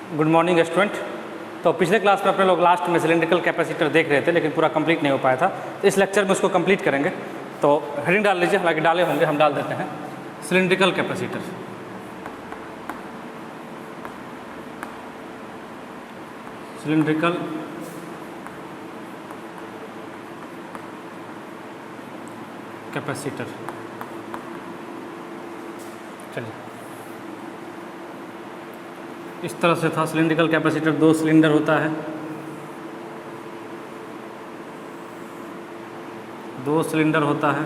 Good morning student. तो पिछले class में अपने लोग लास्ट में सिलेंड्रिकल कैपेसिटर देख रहे थे, लेकिन पूरा कंप्लीट नहीं हो पाया था। तो इस लेक्चर में उसको कंप्लीट करेंगे। तो हेडिंग डाल लीजिए, हालांकि डाले होंगे, हम डाल देते हैं सिलेंड्रिकल कैपेसिटर। Cylindrical capacitor. चलिए, इस तरह से था सिलेंड्रिकल कैपेसिटर। 2 सिलेंडर होता है, 2 सिलेंडर होता है।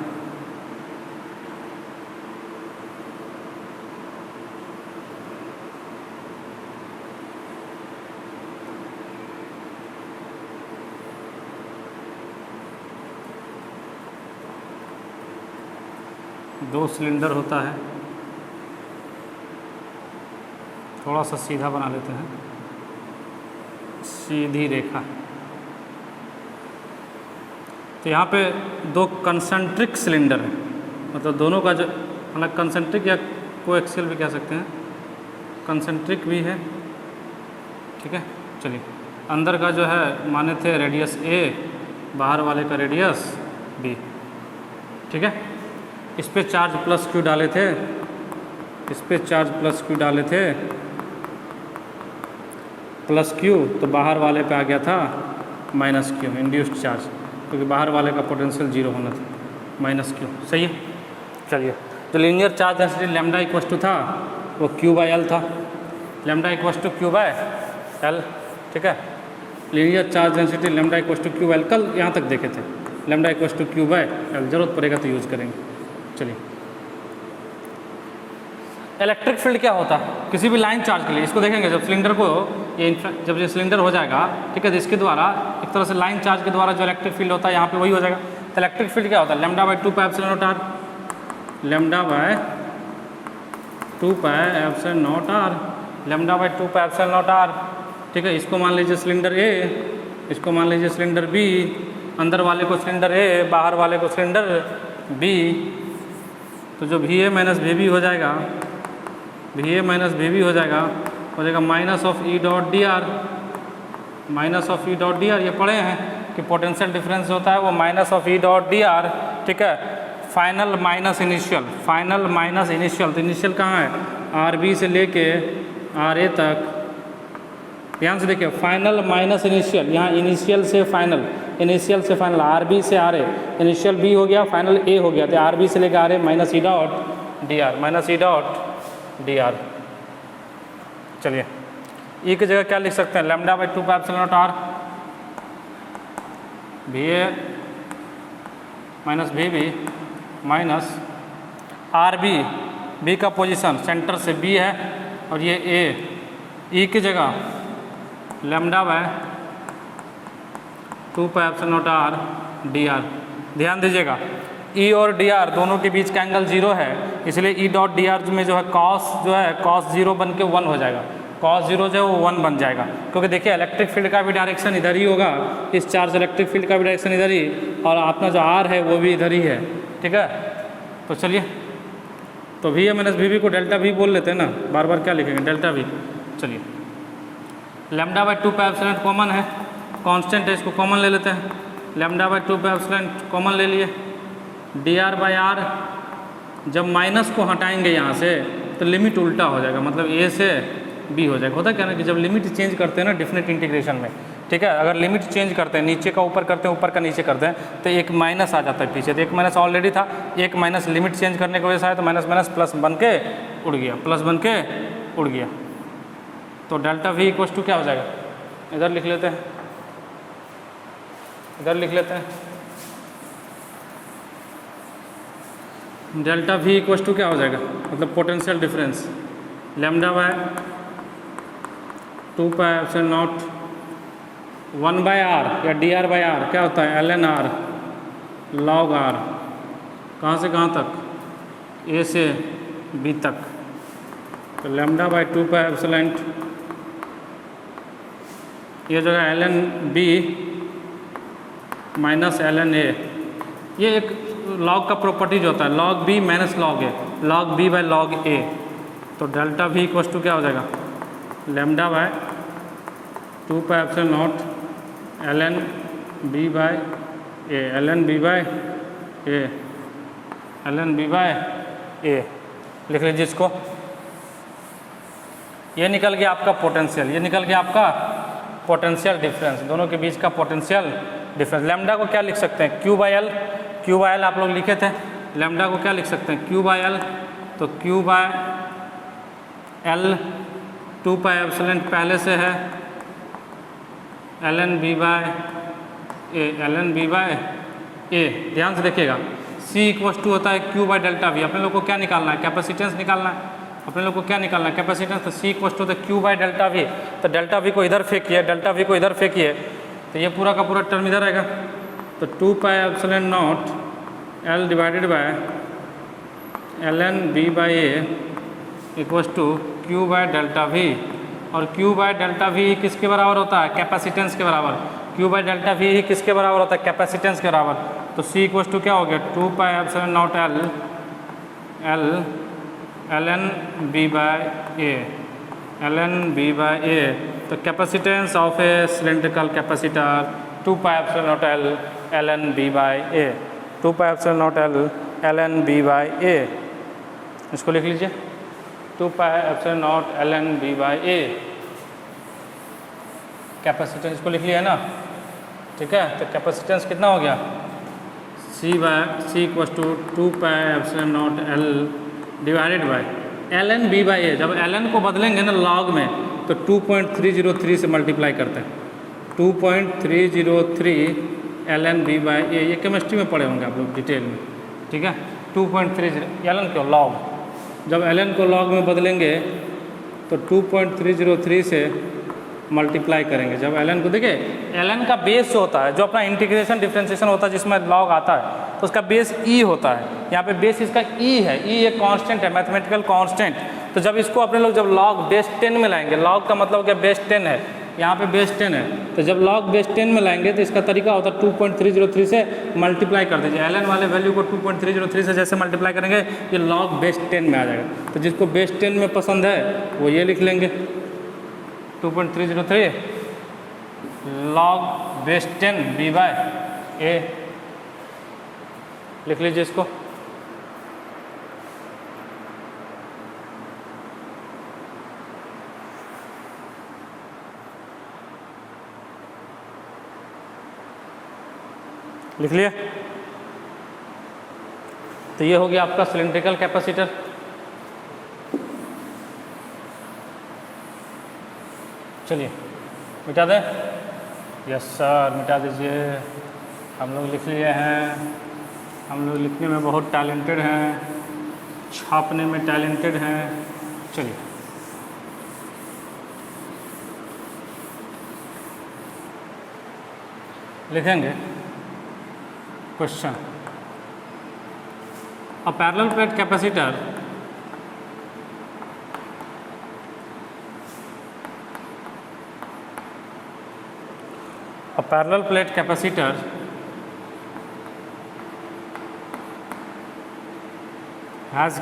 दो सिलेंडर होता है। थोड़ा सा सीधा बना लेते हैं, सीधी रेखा। तो यहाँ पे 2 कंसेंट्रिक सिलेंडर है, मतलब दोनों का जो, मतलब कंसेंट्रिक या कोएक्सियल भी कह सकते हैं, कंसेंट्रिक भी है, ठीक है। चलिए, अंदर का जो है माने थे रेडियस ए, बाहर वाले का रेडियस बी, ठीक है। इस पे चार्ज प्लस क्यू डाले थे, इस पे चार्ज प्लस क्यू डाले थे, प्लस क्यू, तो बाहर वाले पे आ गया था माइनस क्यू, इंड्यूस्ड चार्ज, क्योंकि बाहर वाले का पोटेंशियल 0 होना था, माइनस क्यू, सही है। चलिए, जो linear charge density lambda equals to था वो क्यू बाई एल था, lambda equals to Q by L, ठीक है। Linear charge density lambda equals to Q L, कल यहाँ तक देखे थे, lambda equals to Q by L, जरूरत पड़ेगा तो यूज़ करेंगे। चलिए, इलेक्ट्रिक फील्ड क्या होता है किसी भी लाइन चार्ज के लिए, इसको देखेंगे जब सिलेंडर को जब ये सिलेंडर हो जाएगा, ठीक है, तो इसके द्वारा एक तरह से लाइन चार्ज के द्वारा जो इलेक्ट्रिक फील्ड होता है यहाँ पे वही हो जाएगा। तो इलेक्ट्रिक फील्ड क्या होता है, lambda by 2 pi epsilon naught R, lambda by 2 pi epsilon naught R, lambda by 2 pi epsilon naught R, ठीक है। इसको मान लीजिए सिलेंडर ए, इसको मान लीजिए सिलेंडर बी, अंदर वाले को सिलेंडर ए, बाहर वाले को सिलेंडर बी। तो जो V A minus V B हो जाएगा, V A minus V B हो जाएगा minus of E dot D R, minus of E dot D R. ये पढ़े हैं कि पोटेंशियल डिफरेंस होता है वो minus of E dot D R, ठीक है। Final minus initial, final minus initial, तो इनिशियल कहाँ है, आर बी से लेके आर ए तक। ध्यान से देखिए, फाइनल माइनस इनिशियल, यहाँ इनिशियल से फाइनल, इनिशियल से फाइनल, आर बी से आर ए, इनिशियल बी हो गया, फाइनल ए हो गया, तो आर बी से लेकर R A minus E dot D R, minus E dot D R. चलिए, ई की जगह क्या लिख सकते हैं, lambda by 2 pi epsilon naught R, V A minus V B minus R B, B का पोजीशन सेंटर से बी है और ये ए, ई की जगह lambda by 2 pi epsilon naught R D R. ध्यान दीजिएगा, ई और डी आर दोनों के बीच का एंगल 0 है, इसलिए ई डॉट डी आर में जो है कॉस, जो है कॉस 0 बन के 1 हो जाएगा, कॉस 0 जो है वो 1 बन जाएगा, क्योंकि देखिए इलेक्ट्रिक फील्ड का भी डायरेक्शन इधर ही होगा, इस चार्ज इलेक्ट्रिक फील्ड का भी डायरेक्शन इधर ही, और अपना जो आर है वो भी इधर ही है, ठीक है। तो चलिए, तो V A minus V B को डेल्टा वी बोल लेते हैं ना, बार बार क्या लिखेंगे, डेल्टा वी। चलिए, lambda by 2 pi epsilon common है, कांस्टेंट है, इसको कॉमन ले लेते हैं, lambda by 2 pi epsilon common ले लिए, डी आर बाई आर। जब माइनस को हटाएंगे यहाँ से तो लिमिट उल्टा हो जाएगा, मतलब ए से बी हो जाएगा। होता क्या ना कि जब लिमिट चेंज करते हैं ना डेफिनेट इंटीग्रेशन में, ठीक है, अगर लिमिट चेंज करते हैं, नीचे का ऊपर करते हैं, ऊपर का नीचे करते हैं, तो एक माइनस आ जाता है पीछे, तो एक माइनस ऑलरेडी था, एक माइनस लिमिट चेंज करने की वजह से आया, तो माइनस माइनस प्लस बन के उड़ गया, प्लस बन के उड़ गया। तो डेल्टा वी इक्वस टू क्या हो जाएगा, इधर लिख लेते हैं, इधर लिख लेते हैं, डेल्टा वी इक्वस टू क्या हो जाएगा, मतलब potential difference, lambda by 2 pi epsilon naught 1 by R या डी आर बाई आर, क्या होता है, L N R log R, कहाँ से कहाँ तक, ए से बी तक। तो लैम्डा बाई 2 पाई एप्सिलॉन, ये जो है L N B minus L N A, ये एक लॉग का प्रॉपर्टी जो होता है, log B minus log A, log B by log A. तो डेल्टा वी इक्वस टू क्या हो जाएगा, lambda by 2 pi epsilon naught ln b by a, ln b by a, ln b by a लिख लीजिए इसको। ये निकल गया आपका पोटेंशियल, ये निकल गया आपका पोटेंशियल डिफरेंस, दोनों के बीच का पोटेंशियल डिफरेंस। लैम्डा को क्या लिख सकते हैं, Q by L, Q by L आप लोग लिखे थे, लैम्डा को क्या लिख सकते हैं, Q बाय एल, तो Q by L 2 pi epsilon पहले से है ln b by a, ln b by a। ध्यान से देखिएगा, C इक्वल्स टू होता है Q बाय डेल्टा V। अपने लोग को क्या निकालना है, कैपेसिटेंस निकालना है, अपने लोग को क्या निकालना है, कैपेसिटेंस। तो C इक्वल्स टू होता है Q बाय डेल्टा V, तो डेल्टा V को इधर फेंकिए, डेल्टा V को इधर फेंकिए, तो ये पूरा का पूरा टर्म इधर आएगा। तो 2 pi epsilon naught L divided by ln b by a equals to Q by delta V, और Q बाय डेल्टा V किसके बराबर होता है, कैपेसिटेंस के बराबर। Q बाय डेल्टा V ही किसके बराबर होता है, कैपेसिटेंस के बराबर। तो C इक्वल्स टू क्या हो गया, 2 pi epsilon naught L ln b by a, ln b by a। तो capacitance of a cylindrical capacitor 2 pi epsilon naught L ln b by a, 2 pi epsilon naught L ln b by a। इसको लिख लीजिए, 2 pi epsilon naught ln b by a, capacitance इसको लिख लिया है ना, ठीक है। तो कैपेसिटेंस कितना हो गया, C equals to 2 pi epsilon naught L divided by ln b by a। जब ln को बदलेंगे ना लॉग में, तो 2.303 से मल्टीप्लाई करते हैं, 2.303 ln b बाय a। ये केमिस्ट्री में पढ़े होंगे आप लोग डिटेल में, ठीक है। 2.30 ln क्यों, लॉग, जब ln को लॉग में बदलेंगे तो 2.303 से मल्टीप्लाई करेंगे। जब ln को देखिए, ln का बेस जो होता है, जो अपना इंटीग्रेशन डिफरेंशिएशन होता है जिसमें लॉग आता है, तो उसका बेस e होता है। यहाँ पे बेस इसका e है, e एक कांस्टेंट है, मैथमेटिकल कांस्टेंट। तो जब इसको अपने लोग जब लॉग बेस 10 में लाएंगे, लॉग का मतलब क्या, बेस 10 है, यहाँ पे बेस 10 है, तो जब लॉग बेस 10 में लाएंगे तो इसका तरीका होता है 2.303 से मल्टीप्लाई कर दीजिए। ln वाले वैल्यू को 2.303 से जैसे मल्टीप्लाई करेंगे, ये लॉग बेस 10 में आ जाएगा। तो जिसको बेस 10 में पसंद है वो ये लिख लेंगे, 2.303 log base 10 b by a, लिख लीजिए इसको। लिख लिया। तो ये हो गया आपका सिलिंड्रिकल कैपेसिटर। चलिए मिटा दें, यस सर मिटा दीजिए। हम लोग लिख लिए हैं, हम लोग लिखने में बहुत टैलेंटेड हैं, छापने में टैलेंटेड हैं। चलिए लिखेंगे question, a parallel plate capacitor has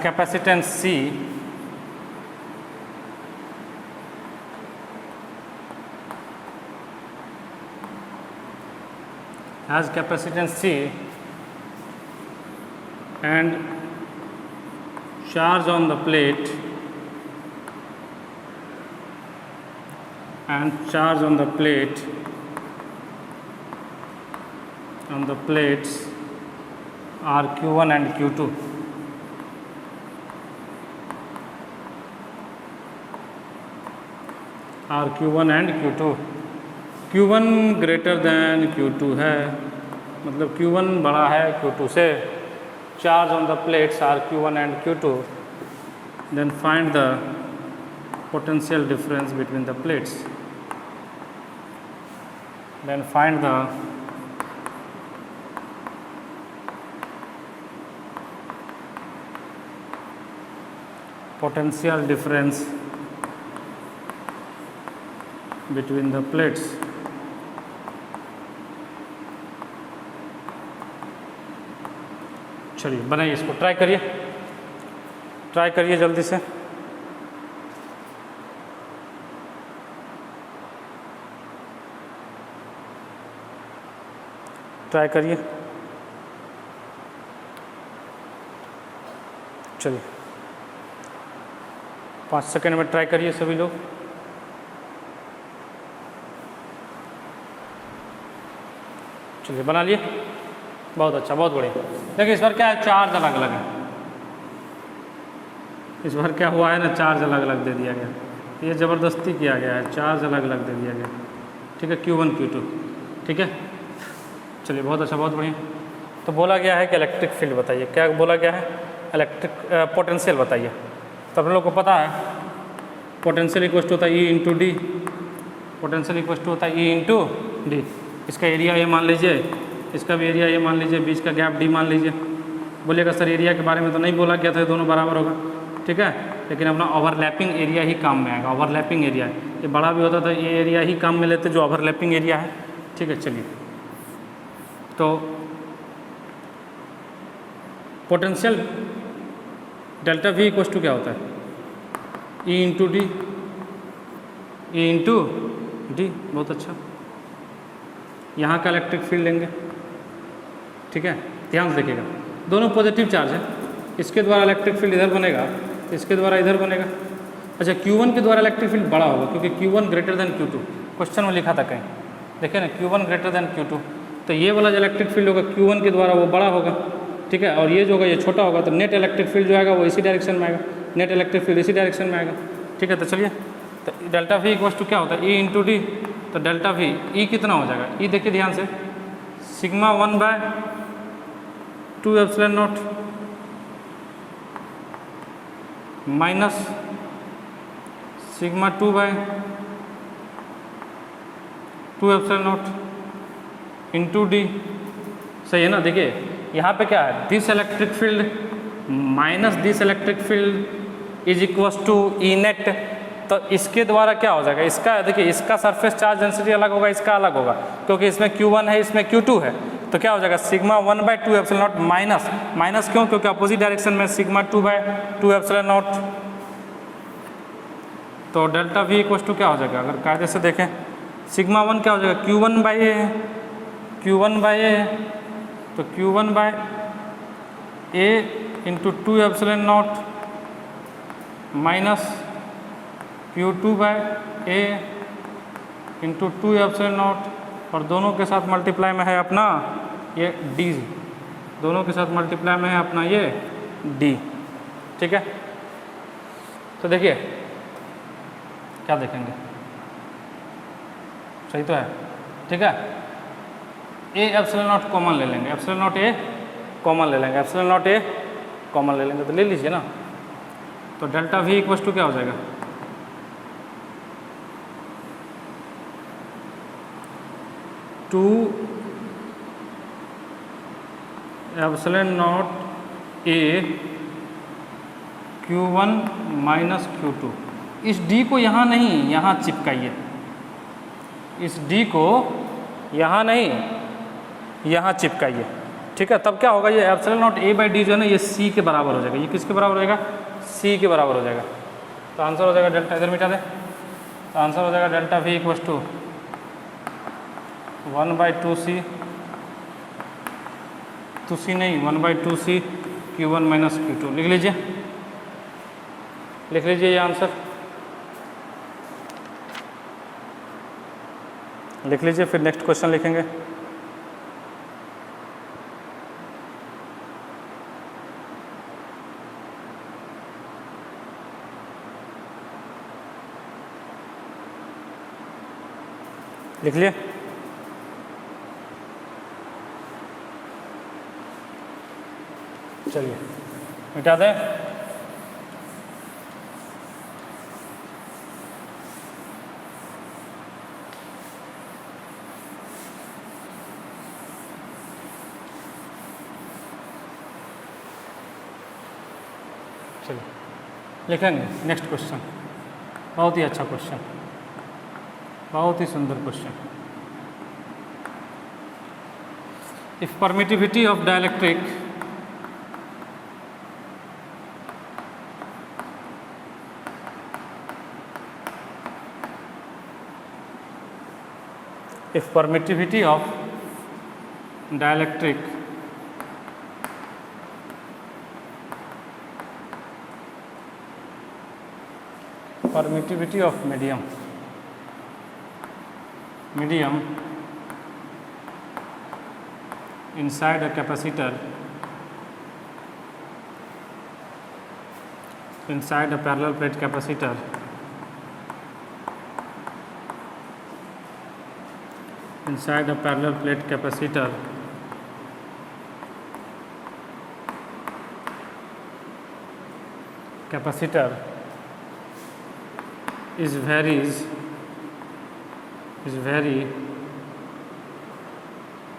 capacitance C and charge on the plate on the plates are Q1 and Q2. are Q1 and Q2. Q1 greater than Q2 है, मतलब Q1 बड़ा है Q2 से। Charge on the plates are Q1 and Q2. Then find the potential difference between the plates. Then find the potential difference between the plates. चलिए बनाइए इसको, try करिए जल्दी से। ट्राई करिए। चलिए 5 सेकेंड में ट्राई करिए सभी लोग। चलिए बना लिए, बहुत अच्छा, बहुत बढ़िया। देखिए इस बार क्या है, चार्ज अलग अलग है। इस बार क्या हुआ है ना, चार्ज अलग अलग दे दिया गया, ये ज़बरदस्ती किया गया है, चार्ज अलग अलग दे दिया गया। ठीक है, Q1 Q2, ठीक है। चलिए बहुत अच्छा, बहुत बढ़िया। तो बोला गया है कि इलेक्ट्रिक फील्ड बताइए, क्या बोला गया है, इलेक्ट्रिक पोटेंशियल बताइए। तो आप लोग को पता है पोटेंशियल इक्वल टू होता है E into D, potential equal to होता है E इंटू डी। इसका एरिया ये मान लीजिए, इसका भी एरिया ये मान लीजिए, बीच का गैप डी मान लीजिए। बोलिएगा सर एरिया के बारे में तो नहीं बोला गया था, दोनों बराबर होगा, ठीक है। लेकिन अपना ओवरलैपिंग एरिया ही काम में आएगा, ओवरलैपिंग एरिया है। ये बड़ा भी होता था, ये एरिया ही काम में लेते जो ओवरलैपिंग एरिया है, ठीक है। चलिए तो potential delta V equal to क्या होता है, E into D, E into D. बहुत अच्छा, यहाँ का इलेक्ट्रिक फील्ड लेंगे, ठीक है। ध्यान से देखिएगा, दोनों पॉजिटिव चार्ज है, इसके द्वारा इलेक्ट्रिक फील्ड इधर बनेगा, इसके द्वारा इधर बनेगा। अच्छा Q1 के द्वारा इलेक्ट्रिक फील्ड बड़ा होगा क्योंकि Q1 greater than Q2, question में लिखा था कहीं, देखिए ना, Q1 ग्रेटर देन Q2। तो ये वाला जो इलेक्ट्रिक फील्ड होगा Q1 के द्वारा वो बड़ा होगा, ठीक है। और ये जो होगा ये छोटा होगा, तो नेट इलेक्ट्रिक फील्ड जो आएगा वो इसी डायरेक्शन में आएगा, नेट इलेक्ट्रिक फील्ड इसी डायरेक्शन में आएगा, ठीक है। तो चलिए, तो डेल्टा V इक्वल टू क्या होता है, E इंटू डी। तो डेल्टा V, E कितना हो जाएगा, E देखिए ध्यान से, sigma 1/2 epsilon naught minus sigma 2/2 epsilon naught into D. सही है ना। देखिए यहाँ पे क्या है, this electric field minus this electric field is equal to E net. तो इसके द्वारा क्या हो जाएगा, इसका देखिए, इसका सरफेस चार्ज डेंसिटी अलग होगा, इसका अलग होगा, क्योंकि इसमें Q1 है, इसमें Q2 है। तो क्या हो जाएगा, sigma 1/2 epsilon naught minus, minus क्यों, क्योंकि अपोजिट डायरेक्शन में सिग्मा 2/2 एप्सिलॉन नॉट। तो डेल्टा V इक्वल टू क्या हो जाएगा, अगर कायदे से देखें, सिग्मा 1 क्या हो जाएगा, Q1/A, Q1/A, तो Q1/A into 2 epsilon naught minus Q2/A into 2 epsilon not, और दोनों के साथ मल्टीप्लाई में है अपना ये D, दोनों के साथ मल्टीप्लाई में है अपना ये D, ठीक है। तो देखिए क्या देखेंगे, सही तो है, ठीक है। A एप्सिलॉन नॉट कॉमन ले लेंगे, एप्सिलॉन नॉट A कॉमन ले लेंगे, एप्सिलॉन नॉट A कॉमन ले लेंगे, तो ले लीजिए ना। तो डेल्टा V इक्वल टू क्या हो जाएगा, 2 epsilon not A Q1 minus Q2। इस D को यहाँ नहीं, यहाँ चिपकाइए, इस D को यहाँ नहीं, यहाँ चिपकाइए, ठीक है। तब क्या होगा, ये एप्सिलॉन नॉट A/D जो है ना, ये C के बराबर हो जाएगा। ये किसके बराबर हो जाएगा, C के बराबर हो जाएगा। तो आंसर हो जाएगा डेल्टा, इधर मिटा दें, तो आंसर हो जाएगा delta V equal to 1/2C, 2C नहीं, 1/2C Q1 माइनस Q2। लिख लीजिए, लिख लीजिए ये आंसर, लिख लीजिए, फिर नेक्स्ट क्वेश्चन लिखेंगे। लिख लिए, चलिए मिटा दें। चलिए लिखेंगे नेक्स्ट क्वेश्चन, बहुत ही अच्छा क्वेश्चन, बहुत ही सुंदर question. If permittivity of dielectric if permittivity of dielectric permittivity of medium inside a capacitor, inside a parallel plate capacitor, inside a parallel plate capacitor is vary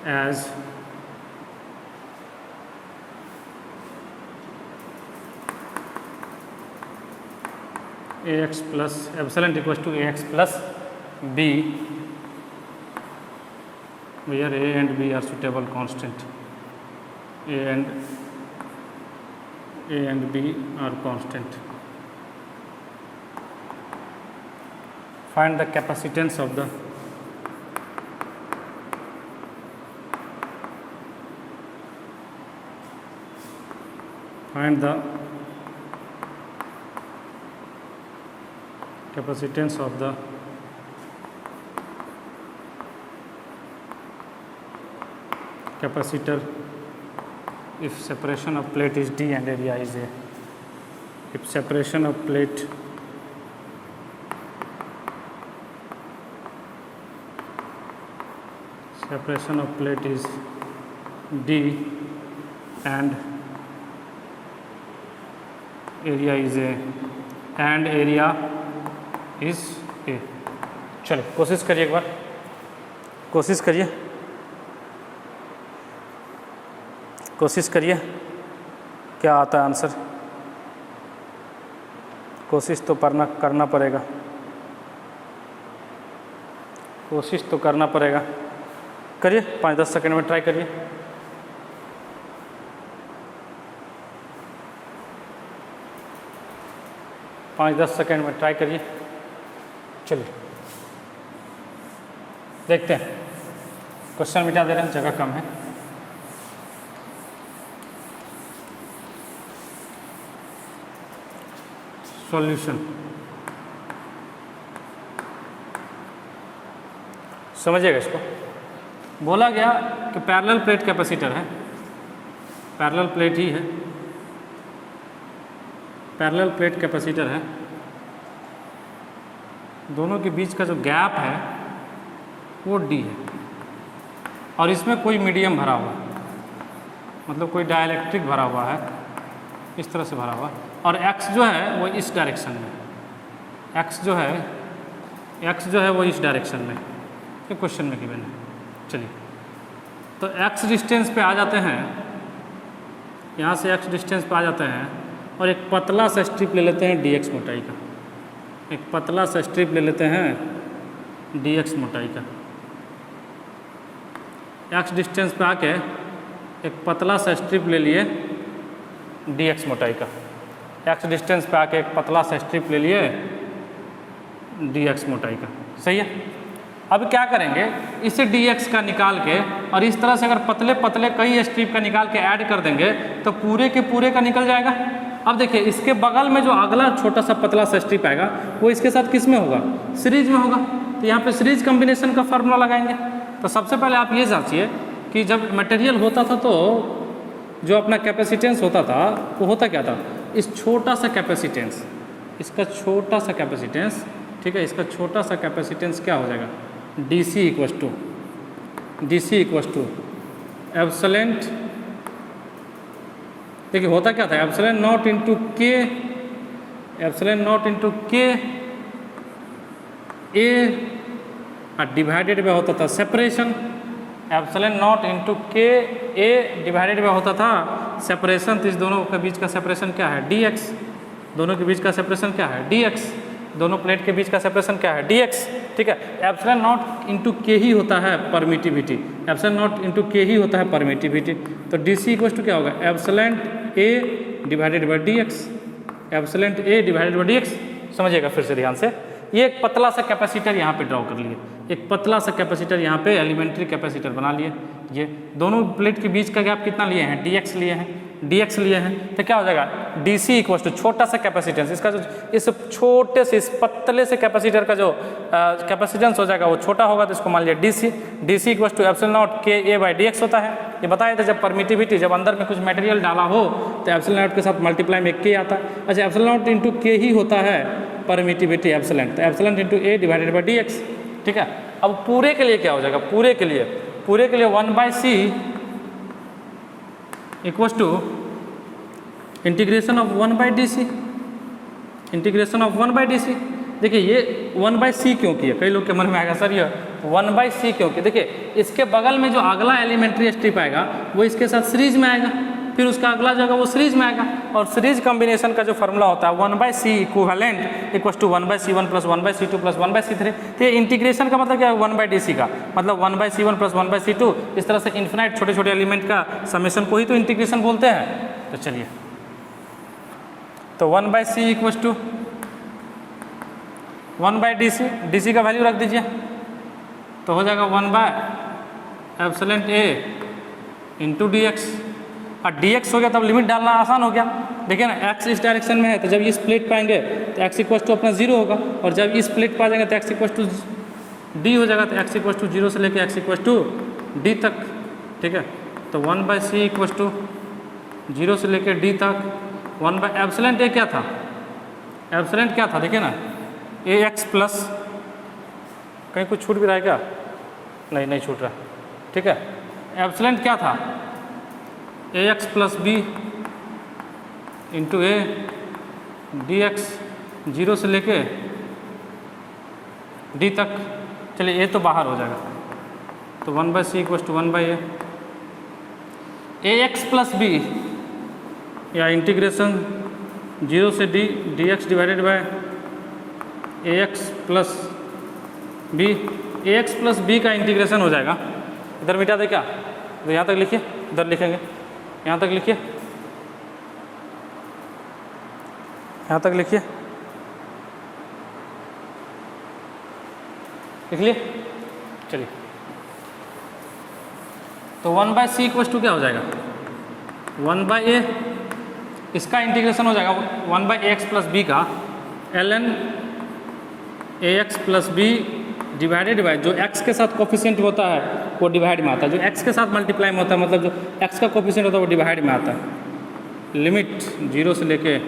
as ax plus epsilon equals to ax plus b, where a and b are suitable constant. A and b are constant. Find the capacitance of the capacitor if separation of plate is d and area is a. If separation of plate is d and area is a, and area is a. चलिए कोशिश करिए, एक बार कोशिश करिए क्या आता है answer. कोशिश तो करना पड़ेगा, करिए 5-10 सेकंड में ट्राई करिए। चलिए देखते हैं, क्वेश्चन मिटा दे रहे हैं, जगह कम है। सॉल्यूशन समझिएगा इसको। बोला गया कि पैरेलल प्लेट कैपेसिटर है, पैरेलल प्लेट ही है, पैरेलल प्लेट कैपेसिटर है, दोनों के बीच का जो गैप है वो d है, और इसमें कोई मीडियम भरा हुआ है, मतलब कोई डाइलेक्ट्रिक भरा हुआ है, इस तरह से भरा हुआ, और x जो है वो इस डायरेक्शन में, x जो है वो इस डायरेक्शन में, ये क्वेश्चन में गिवन है। चलिए तो x डिस्टेंस पे आ जाते हैं, यहाँ से x डिस्टेंस पे आ जाते हैं, और एक पतला सा स्ट्रिप ले लेते हैं dx मोटाई का, एक पतला सा स्ट्रिप ले लेते हैं dx मोटाई का। x डिस्टेंस पे आके एक पतला सा स्ट्रिप ले लिए dx मोटाई का, x डिस्टेंस पे आके एक पतला सा स्ट्रिप ले लिए dx मोटाई का। सही है। अब क्या करेंगे, इसे dx का निकाल के, और इस तरह से अगर पतले पतले कई स्ट्रिप का निकाल के ऐड कर देंगे तो पूरे के पूरे का निकल जाएगा। अब देखिए इसके बगल में जो अगला छोटा सा पतला सा स्ट्रिप आएगा वो इसके साथ किस में होगा, सीरीज में होगा। तो यहाँ पे सीरीज कॉम्बिनेशन का फार्मूला लगाएंगे। तो सबसे पहले आप ये जांचिए कि जब मटेरियल होता था तो जो अपना कैपेसिटेंस होता था वो होता क्या था, इस छोटा सा कैपेसिटेंस, इसका छोटा सा कैपेसिटेंस, ठीक है, इसका छोटा सा कैपेसिटेंस क्या हो जाएगा, DC इक्वस टू एप्सिलॉन, देखिए होता क्या था, एप्सिलॉन नॉट इंटू के ए डिवाइडेड में होता था सेपरेशन, एप्सिलॉन नॉट इंटू के ए डिवाइडेड में होता था सेपरेशन। तो इस दोनों के बीच का सेपरेशन क्या है, dx, दोनों के बीच का सेपरेशन क्या है, dx, दोनों प्लेट के बीच का सेपरेशन क्या है, dx, ठीक है। एप्सिलॉन नॉट इंटू के ही होता है परमिटिविटी, एप्सिलॉन नॉट इंटू के ही होता है परमिटिविटी। तो DC इक्वल टू क्या होगा, epsilon A divided by dx, epsilon A divided by dx। समझिएगा फिर से ध्यान से, ये एक पतला सा कैपेसिटर यहाँ पे ड्रॉ कर लिए, एक पतला सा कैपेसिटर यहाँ पे एलिमेंट्री कैपेसिटर बना लिए। ये दोनों प्लेट के बीच का गैप कितना लिए हैं, dx लिए हैं, dx लिए हैं, तो क्या हो जाएगा dc इक्वल टू छोटा सा कैपेसिटेंस, इसका जो इस छोटे से इस पतले से कैपेसिटर का जो कैपेसिटेंस हो जाएगा वो छोटा होगा, तो इसको मान लिया dc equal to epsilon naught k a by dx होता है। ये बताया था जब परमिटिविटी, जब अंदर में कुछ मटेरियल डाला हो तो एप्सिलॉन नॉट के साथ मल्टीप्लाई में k आता है। अच्छा, एप्सिलॉन नॉट इंटू k ही होता है परमिटिविटी एप्सिलॉन, तो epsilon into a divided by dx। ठीक है, अब पूरे के लिए क्या हो जाएगा, पूरे के लिए 1/c equal to integration of 1/dc, integration of 1/dc। देखिए ये 1/c क्यों किया, कई लोग के मन में आएगा सर ये 1/c क्यों किया। देखिए इसके बगल में जो अगला एलिमेंट्री स्ट्रिप आएगा वो इसके साथ सीरीज में आएगा, फिर उसका अगला जो आएगा वो सीरीज में आएगा, और सीरीज कॉम्बिनेशन का जो फॉर्मूला होता है 1/c equivalent equal to 1/c1 plus 1/c2 plus 1/c3। तो ये इंटीग्रेशन का मतलब क्या है 1/dc का, मतलब 1/c1 प्लस 1/c2, इस तरह से इन्फिनाइट छोटे छोटे एलिमेंट का समेशन को ही तो इंटीग्रेशन बोलते हैं। तो चलिए, तो 1/c equal to 1/dc, dc का वैल्यू रख दीजिए तो हो जाएगा 1/एप्सिलॉन a इंटू dx, और dx हो गया तब लिमिट डालना आसान हो गया। देखिए ना x इस डायरेक्शन में है, तो जब इस प्लेट पाएंगे तो x इक्वल टू अपना 0 होगा, और जब इस प्लेट पर आ जाएंगे तो x इक्वल टू d हो जाएगा, तो x इक्वल टू 0 से लेकर x इक्वल टू d तक। ठीक है, तो 1/c इक्वल टू 0 से लेकर d तक 1/एप्सिलॉन a क्या था, एप्सिलॉन क्या था देखिए ना ax प्लस, कहीं कुछ छूट भी रहा है क्या, नहीं छूट रहा। ठीक है, एप्सिलॉन क्या था ax plus b into a dx 0 से लेके d तक। चलिए a तो बाहर हो जाएगा, तो 1/c equal to 1/a, ax plus b या इंटीग्रेशन 0 से d dx divided by ax plus b, ax plus b का इंटीग्रेशन हो जाएगा, इधर मिटा दे क्या, तो यहाँ तक लिखिए, इधर लिखेंगे, यहाँ तक लिखिए, यहाँ तक लिखिए, लिख लिए। चलिए, तो 1/c इक्वल टू क्या हो जाएगा 1/a, इसका इंटीग्रेशन हो जाएगा 1/ax प्लस b का ln ax plus b divided by जो x के साथ कोफिशिएंट होता है वो डिवाइड में आता है, जो x के साथ मल्टीप्लाई में होता है मतलब जो x का कोफिशिएंट होता है वो डिवाइड में आता है, लिमिट 0 से लेके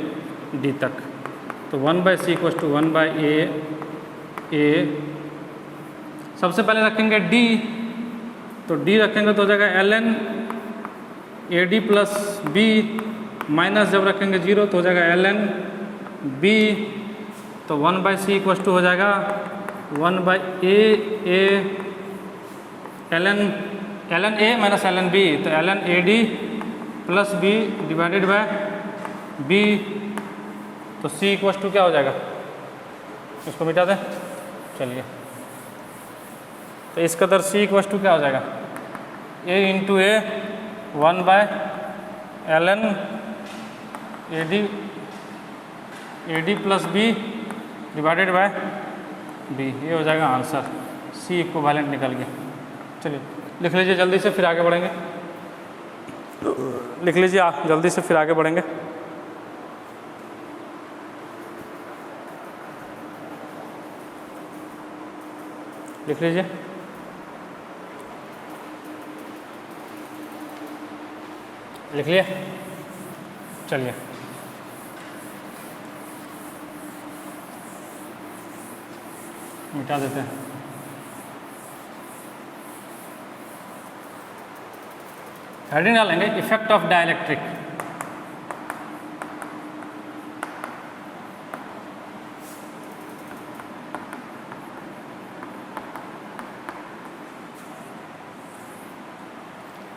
d तक। तो 1/c इक्वल टू 1/a, सबसे पहले रखेंगे d, तो d रखेंगे तो हो जाएगा ln ad plus b, minus जब रखेंगे 0 तो हो जाएगा ln b, तो 1/c इक्वल टू हो जाएगा 1/a ln a minus ln b, तो ln ad plus b divided by b, तो c इक्वल टू क्या हो जाएगा, इसको मिटा दें। चलिए, तो इस कदर c इक्वल टू क्या हो जाएगा a into a 1/ln ad plus b divided by b, ये हो जाएगा आंसर, c इक्विवेलेंट निकल गया। चलिए लिख लीजिए जल्दी से, फिर आगे बढ़ेंगे, लिख लीजिए जल्दी से, फिर आगे बढ़ेंगे। लिख लीजिए, लिख लिया। चलिए, मिटा देते हैं। हेडिंग डालेंगे effect of dielectric.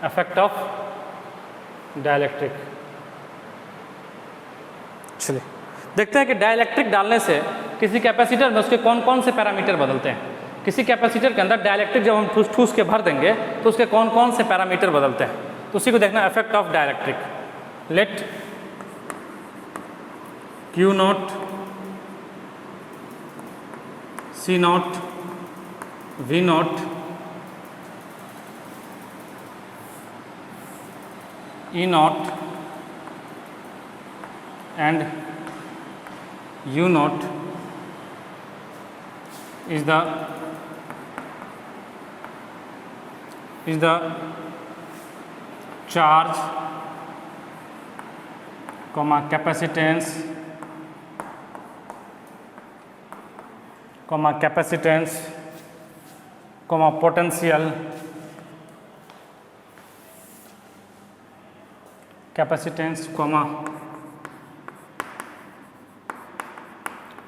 Effect of dielectric. चलिए देखते हैं कि डाइलेक्ट्रिक डालने से किसी कैपेसिटर में उसके कौन कौन से पैरामीटर बदलते हैं। किसी कैपेसिटर के अंदर डाइलेक्ट्रिक जब हम ठूस ठूस के भर देंगे तो उसके कौन कौन से पैरामीटर बदलते हैं, तो उसी को देखना, effect of dielectric. Let Q0 C0 V naught E naught and U naught is the charge, capacitance, potential,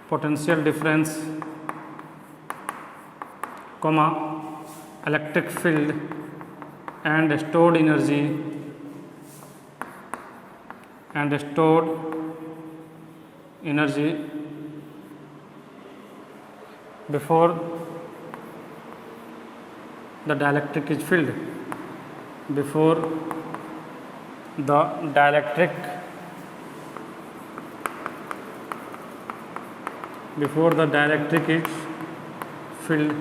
potential difference, electric field and stored energy before the dielectric is filled, before the dielectric is filled,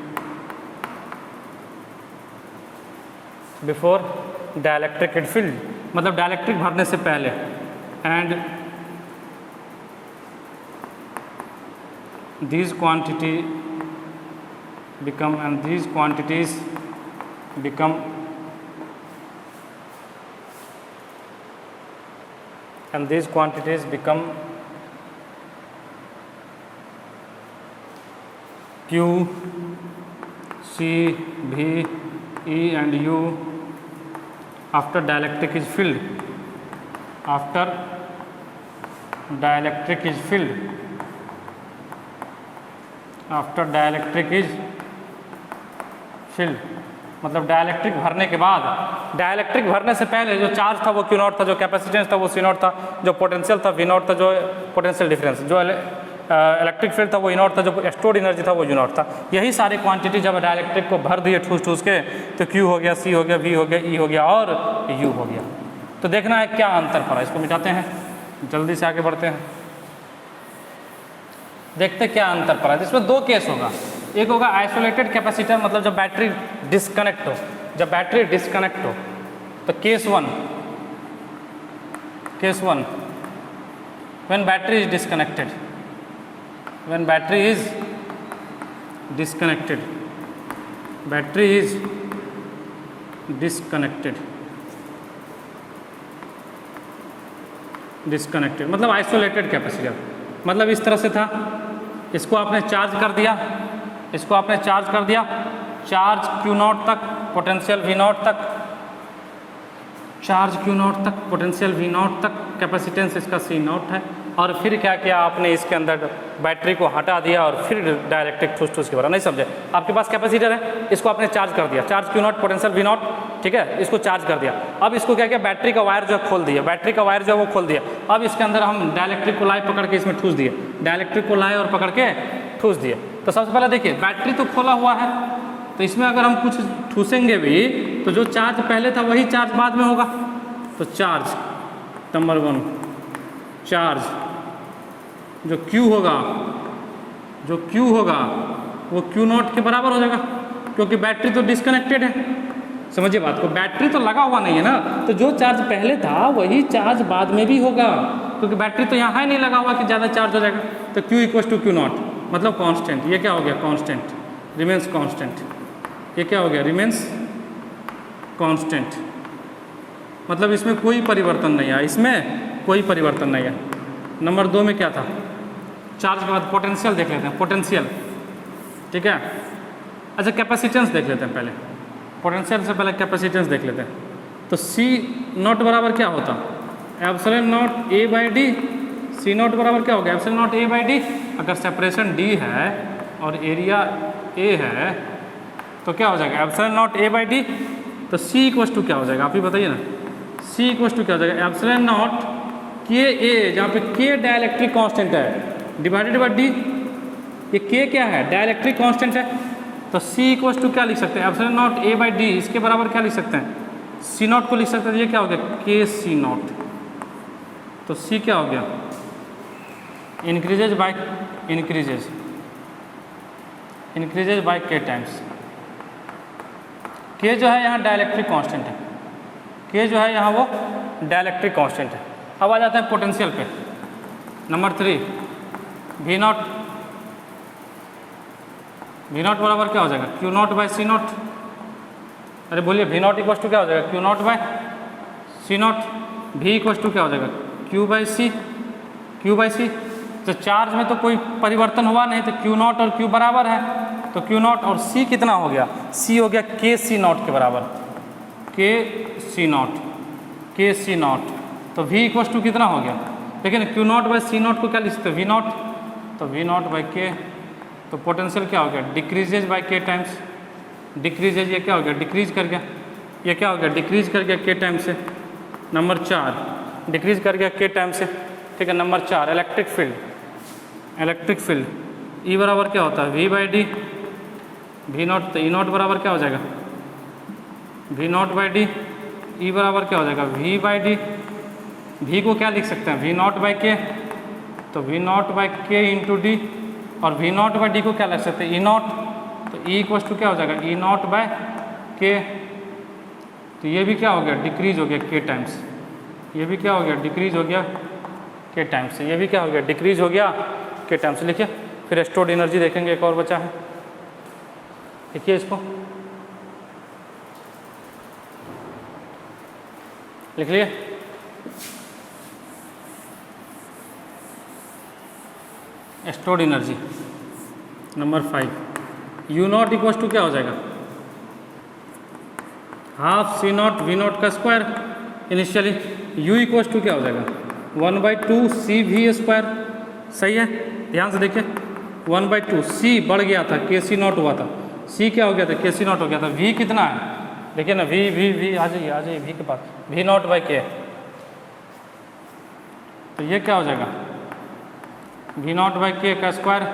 before dielectric is filled मतलब dielectric भरने से पहले, and these quantities become Q, C, V, E and U after dielectric is filled. मतलब dielectric भरने के बाद, dielectric भरने से पहले जो चार्ज था वो Q नॉट था, जो कैपेसिटेंस था वो C नॉट था, जो पोटेंशियल था V नॉट था, जो पोटेंशियल डिफरेंस, जो इलेक्ट्रिक फील्ड था वो E नॉट था, जो स्टोर्ड एनर्जी था वो U नॉट था। यही सारी क्वांटिटी जब डायलैक्ट्रिक को भर दिए ठूस के तो Q हो गया, C हो गया, V हो गया, E हो गया और U हो गया। तो देखना है क्या अंतर पड़ा, इसको मिटाते हैं, जल्दी से आगे बढ़ते हैं, देखते क्या अंतर पड़ा। इसमें दो केस होगा, एक होगा आइसोलेटेड कैपेसिटर, मतलब जब बैटरी डिस्कनेक्ट हो, तो case one when battery is disconnected, disconnected मतलब आइसोलेटेड कैपेसिटर, मतलब इस तरह से था, इसको आपने चार्ज कर दिया, चार्ज Q नॉट तक, पोटेंशियल V नॉट तक, पोटेंशियल V नॉट तक, कैपेसिटेंस इसका C नॉट है, और फिर क्या किया आपने, इसके अंदर बैटरी को हटा दिया और फिर डायरेक्ट्रिक ठूस के भरा। नहीं समझे, आपके पास कैपेसिटर है, इसको आपने चार्ज कर दिया, charge Q not, potential V not, ठीक है, इसको चार्ज कर दिया। अब इसको क्या किया, बैटरी का वायर जो खोल दिया, अब इसके अंदर हम डायलैक्ट्रिक को लाए पकड़ के इसमें ठूस दिए, तो सबसे पहले देखिए बैटरी तो खोला हुआ है, तो इसमें अगर हम कुछ ठूसेंगे भी तो जो चार्ज पहले था वही चार्ज बाद में होगा, तो चार्ज नंबर 1, चार्ज जो Q होगा वो Q नॉट के बराबर हो जाएगा, क्योंकि बैटरी तो डिस्कनेक्टेड है। समझिए बात को, बैटरी तो लगा हुआ नहीं है ना, तो जो चार्ज पहले था वही चार्ज बाद में भी होगा, क्योंकि बैटरी तो यहाँ है नहीं लगा हुआ कि ज़्यादा चार्ज हो जाएगा। तो Q = Q नॉट मतलब कांस्टेंट, ये क्या हो गया, कांस्टेंट, रिमेंस कांस्टेंट, ये क्या हो गया, रिमेंस कांस्टेंट, मतलब इसमें कोई परिवर्तन नहीं है, नंबर 2 में क्या था, चार्ज के बाद पोटेंशियल देख लेते हैं, पोटेंशियल, ठीक है। अच्छा कैपेसिटेंस देख लेते हैं पहले, पोटेंशियल से पहले कैपेसिटेंस देख लेते हैं। तो C नॉट बराबर क्या होता, epsilon not A/D, C not बराबर क्या होगा, एप्सिलॉन नॉट A/D। अगर सेपरेशन D है और एरिया A है तो क्या हो जाएगा, एप्सिलॉन नॉट A/D। तो C = क्या हो जाएगा, आप ही बताइए ना, C = क्या हो जाएगा, एप्सिलॉन नॉट KA, जहाँ पे K डायलैक्ट्रिक कांस्टेंट है, डिवाइडेड बाय D, ये K क्या है, डायलैक्ट्रिक कांस्टेंट है। तो C = क्या लिख सकते हैं, एप्सिलॉन नॉट A/D, इसके बराबर क्या लिख सकते हैं, C नॉट को लिख सकते हैं, ये क्या हो गया, KC नॉट। तो C क्या हो गया, इंक्रीजेज बाय K टाइम्स, के जो है यहाँ डाइलेक्ट्रिक कांस्टेंट है, के जो है यहाँ वो डाइलेक्ट्रिक कांस्टेंट है। अब आ जाते हैं पोटेंशियल पे। Number 3 V naught, V naught बराबर क्या हो जाएगा Q naught by C naught. अरे बोलिए वी नॉट इक्वल टू क्या हो जाएगा Q naught by C naught. V equal to क्या हो जाएगा Q by C, Q by C. तो चार्ज में तो कोई परिवर्तन हुआ नहीं, तो क्यू नॉट और क्यू बराबर है, तो क्यू नॉट और सी कितना हो गया, सी हो गया के सी नॉट के बराबर, के C naught, K C naught. तो वी इक्वल टू कितना हो गया, लेकिन Q naught by C naught को क्या लिख सकते हैं वी नॉट, तो वी नॉट बाई के। तो पोटेंशियल क्या हो गया decreases by K times, decreases ये क्या हो गया डिक्रीज कर गया, ये क्या हो गया डिक्रीज कर गया के टाइम से। नंबर 4 डिक्रीज कर गया के टाइम से, ठीक है। Number 4 electric field, electric field E बराबर क्या होता है V by D, V naught, तो ई नॉट बराबर क्या हो जाएगा V naught by D, E बराबर क्या हो जाएगा वी बाई डी। वी को क्या लिख सकते हैं वी नॉट बाई के, तो वी नॉट बाई के इंटू डी, और वी नॉट बाई डी को क्या लिख सकते हैं ई नॉट, तो ई इक्वल टू क्या हो जाएगा ई नॉट बाय के। तो ये भी क्या हो गया डिक्रीज हो गया के टाइम्स, ये भी क्या हो गया डिक्रीज हो गया के टाइम से, ये भी क्या हो गया डिक्रीज हो गया के टाइम से। लिखिए फिर स्टोर्ड एनर्जी देखेंगे, एक और बचा है, लिखिए इसको, लिख लिए। Stored energy number 5 U naught equal to क्या हो जाएगा half C naught V naught का square initially. U equal to क्या हो जाएगा 1/2 सी वी स्क्वायर, सही है। ध्यान से देखिए 1/2 सी बढ़ गया था के सी नॉट हुआ था, सी क्या हो गया था के सी नॉट हो गया था। वी कितना है देखिए ना वी वी वी आ जाइए वी के पास, वी नॉट बाई के, तो ये क्या हो जाएगा वी नॉट बाई के का स्क्वायर,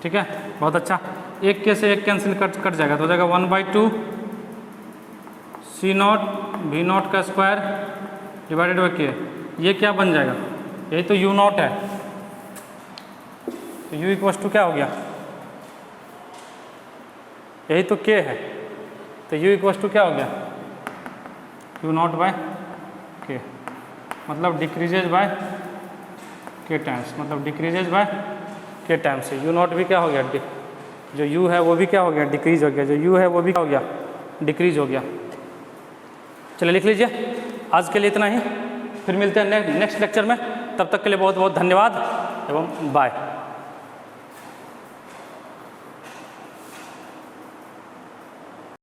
ठीक है। बहुत अच्छा, एक के से एक कैंसिल कट जाएगा, तो हो जाएगा 1/2 सी नॉट वी नॉट का स्क्वायर डिवाइडेड बाई के। ये क्या बन जाएगा यही तो यू नॉट है, तो यू इक्वल टू क्या हो गया यही तो के है, तो यू इक्वल टू क्या हो गया यू नॉट बाय के, मतलब डिक्रीजेज बाय के टाइम्स, मतलब डिक्रीजेज बाय के टाइम्स से। यू नॉट भी क्या हो गया जो यू है वो भी क्या हो गया डिक्रीज हो गया, जो यू है वो भी क्या हो गया डिक्रीज हो गया। चलिए लिख लीजिए, आज के लिए इतना ही, फिर मिलते हैं नेक्स्ट लेक्चर में। तब तक के लिए बहुत बहुत धन्यवाद एवं बाय।